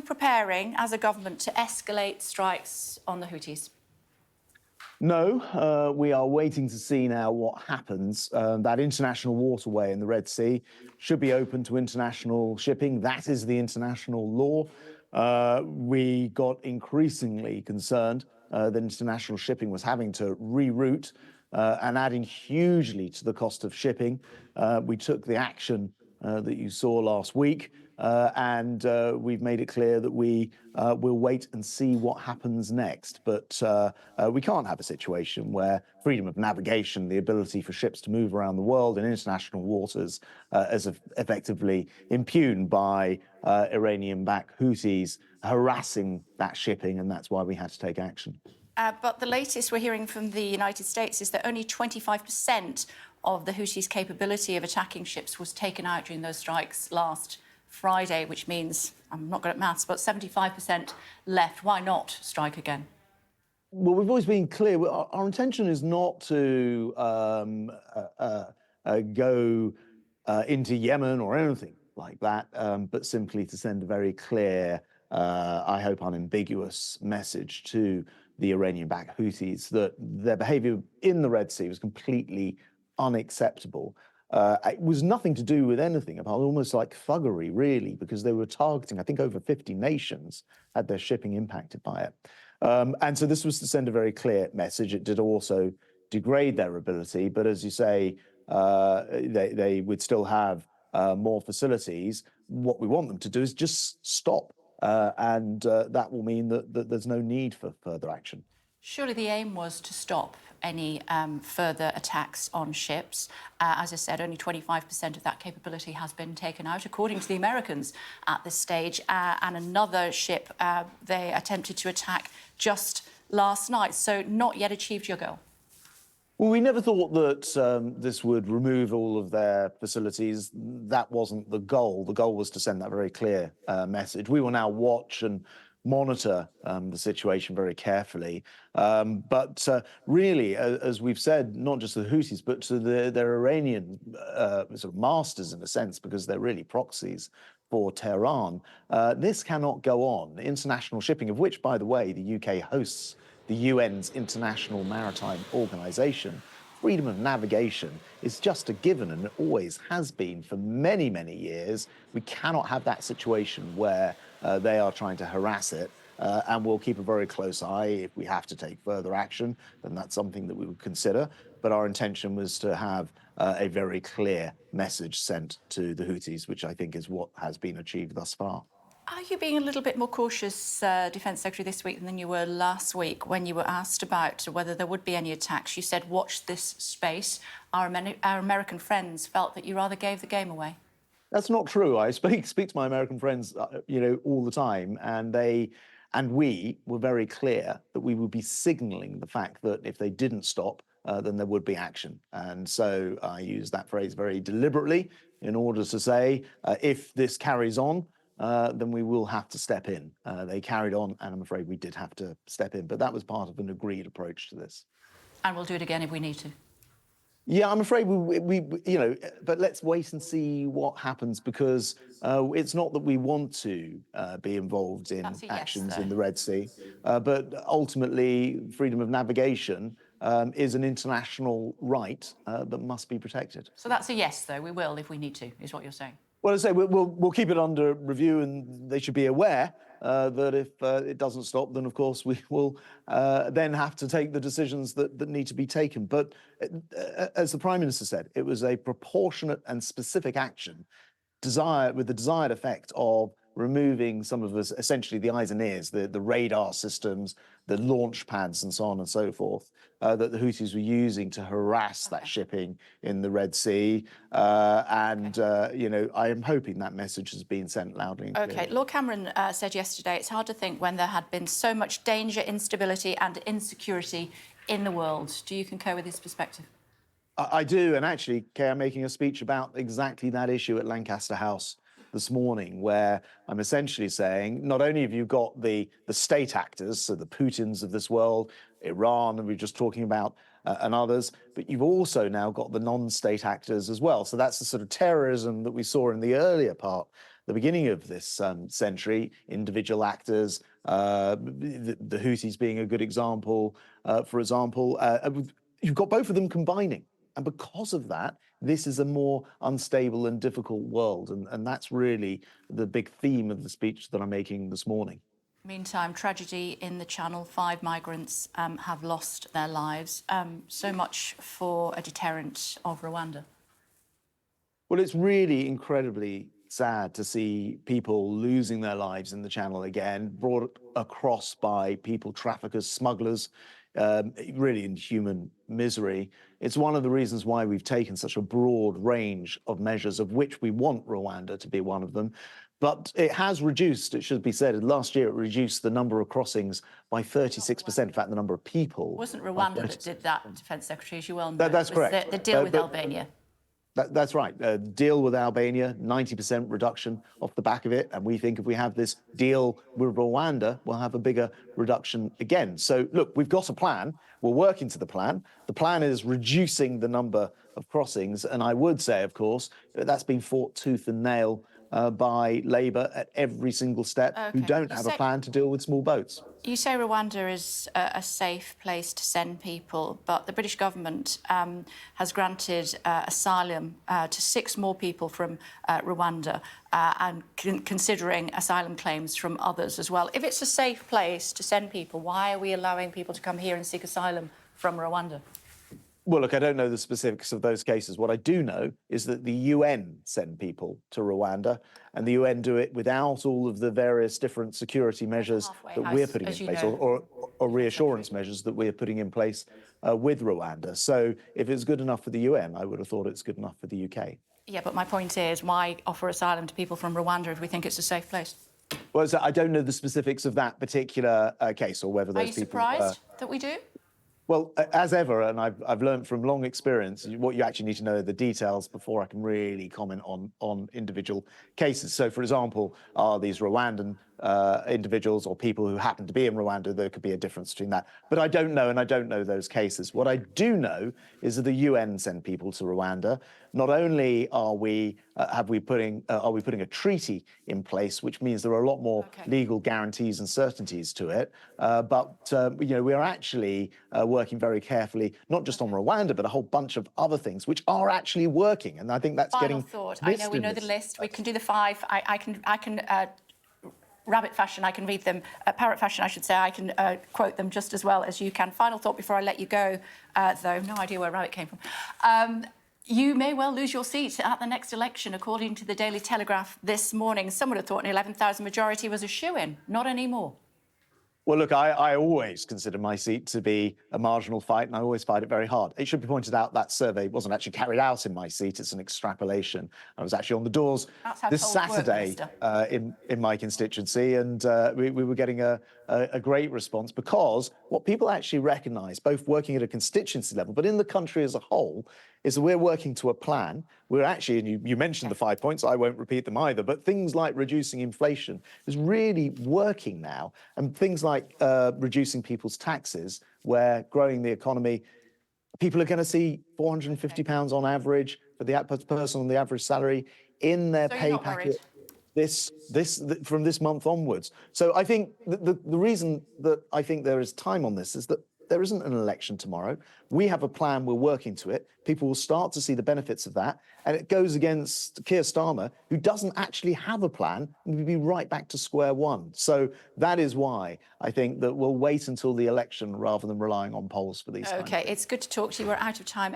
preparing, as a government, to escalate strikes on the Houthis? No, we are waiting to see now what happens. That international waterway in the Red Sea should be open to international shipping. That is the international law. We got increasingly concerned that international shipping was having to reroute and adding hugely to the cost of shipping. We took the action that you saw last week, and we've made it clear that we will wait and see what happens next. But we can't have a situation where freedom of navigation, the ability for ships to move around the world in international waters, is effectively impugned by Iranian-backed Houthis harassing that shipping, and that's why we had to take action. But the latest we're hearing from the United States is that only 25% of the Houthis' capability of attacking ships was taken out during those strikes last Friday, which means, I'm not good at maths, but 75% left. Why not strike again? Well, we've always been clear. Our intention is not to go into Yemen or anything like that, but simply to send a very clear, I hope unambiguous message to the Iranian-backed Houthis that their behavior in the Red Sea was completely unacceptable. It was nothing to do with anything about almost like thuggery, really, because they were targeting, I think, over 50 nations had their shipping impacted by it. And so this was to send a very clear message. It did also degrade their ability, but as you say, they would still have more facilities. What we want them to do is just stop, and that will mean that there's no need for further action. Surely the aim was to stop any further attacks on ships. As I said, only 25% of that capability has been taken out, according to the Americans at this stage. And another ship they attempted to attack just last night. So not yet achieved your goal. Well, we never thought that this would remove all of their facilities. That wasn't the goal. The goal was to send that very clear message. We will now watch and monitor the situation very carefully. But really, as we've said, not just to the Houthis, but to their Iranian sort of masters, in a sense, because they're really proxies for Tehran, this cannot go on. International shipping, of which, by the way, the UK hosts the UN's International Maritime Organization, freedom of navigation is just a given, and it always has been for many, many years. We cannot have that situation where they are trying to harass it, and we'll keep a very close eye. If we have to take further action, then that's something that we would consider. But our intention was to have a very clear message sent to the Houthis, which I think is what has been achieved thus far. Are you being a little bit more cautious, Defence Secretary, this week than you were last week when you were asked about whether there would be any attacks? You said, watch this space. Our American friends felt that you rather gave the game away. That's not true. I speak to my American friends, all the time, and we were very clear that we would be signalling the fact that if they didn't stop, then there would be action. And so I use that phrase very deliberately in order to say, if this carries on, then we will have to step in. They carried on, and I'm afraid we did have to step in. But that was part of an agreed approach to this. And we'll do it again if we need to. Yeah, I'm afraid but let's wait and see what happens, because it's not that we want to be involved in actions in the Red Sea, but ultimately freedom of navigation is an international right that must be protected. So that's a yes, though. We will if we need to, is what you're saying. Well, I say we'll keep it under review, and they should be aware that if it doesn't stop, then of course we will then have to take the decisions that need to be taken. But as the Prime Minister said, it was a proportionate and specific action, with the desired effect of removing some of us, essentially the eyes and ears, the radar systems, the launch pads, and so on and so forth, that the Houthis were using to harass that shipping in the Red Sea. I am hoping that message has been sent loudly and clearly. OK, Lord Cameron said yesterday it's hard to think when there had been so much danger, instability and insecurity in the world. Do you concur with his perspective? I do, and actually, Kay, I'm making a speech about exactly that issue at Lancaster House this morning, where I'm essentially saying not only have you got the state actors, so the Putins of this world, Iran, and we were just talking about, and others, but you've also now got the non-state actors as well. So that's the sort of terrorism that we saw in the earlier part the beginning of this century, individual actors, the Houthis being a good example, for example. You've got both of them combining. And because of that, this is a more unstable and difficult world. And that's really the big theme of the speech that I'm making this morning. Meantime, tragedy in the Channel. 5 migrants have lost their lives. So much for a deterrent of Rwanda. Well, it's really incredibly sad to see people losing their lives in the Channel again, brought across by people traffickers, smugglers, really in human misery. It's one of the reasons why we've taken such a broad range of measures, of which we want Rwanda to be one of them. But it has reduced, it should be said, last year it reduced the number of crossings by 36%, in fact, the number of people. It wasn't Rwanda that did that, Defence Secretary, as you well know. That's correct. The deal with Albania. That's right. Deal with Albania, 90% reduction off the back of it. And we think if we have this deal with Rwanda, we'll have a bigger reduction again. So, look, we've got a plan. We're working to the plan. The plan is reducing the number of crossings. And I would say, of course, that's been fought tooth and nail by Labour at every single step, who don't have a plan to deal with small boats. You say Rwanda is a safe place to send people, but the British government has granted asylum to 6 more people from Rwanda and considering asylum claims from others as well. If it's a safe place to send people, why are we allowing people to come here and seek asylum from Rwanda? Well, look, I don't know the specifics of those cases. What I do know is that the UN send people to Rwanda, and the UN do it without all of the various different security measures that we're putting in place, or reassurance measures that we're putting in place with Rwanda. So if it's good enough for the UN, I would have thought it's good enough for the UK. Yeah, but my point is, why offer asylum to people from Rwanda if we think it's a safe place? Well, so I don't know the specifics of that particular case, or whether those people... Are you surprised that we do? Well, as ever, and I've learned from long experience, what you actually need to know are the details before I can really comment on individual cases. So, for example, are these Rwandan individuals or people who happen to be in Rwanda? There could be a difference between that. But I don't know, and I don't know those cases. What I do know is that the UN send people to Rwanda. Not only are we putting a treaty in place, which means there are a lot more legal guarantees and certainties to it, but we are actually working very carefully, not just on Rwanda, but a whole bunch of other things which are actually working. And I think that's Final thought. I know we know the list. We can do the 5. I can rabbit fashion, I can read them. Parrot fashion, I should say, I can quote them just as well as you can. Final thought before I let you go, though. No idea where rabbit came from. You may well lose your seat at the next election, according to the Daily Telegraph this morning. Some would have thought an 11,000 majority was a shoo-in. Not anymore. Well, look, I always consider my seat to be a marginal fight, and I always fight it very hard. It should be pointed out that survey wasn't actually carried out in my seat. It's an extrapolation. I was actually on the doors this Saturday in my constituency, and we were getting a great response, because what people actually recognise, both working at a constituency level, but in the country as a whole, is that we're working to a plan. We're actually, and you mentioned the 5 points, I won't repeat them either, but things like reducing inflation is really working now. And things like reducing people's taxes, where growing the economy, people are going to see £450 on average for the person on the average salary in their pay packet from this month onwards. So I think the reason that I think there is time on this is that there isn't an election tomorrow. We have a plan, we're working to it. People will start to see the benefits of that. And it goes against Keir Starmer, who doesn't actually have a plan, and we'll be right back to square one. So that is why I think that we'll wait until the election rather than relying on polls for these. Okay, it's good to talk to you. We're out of time.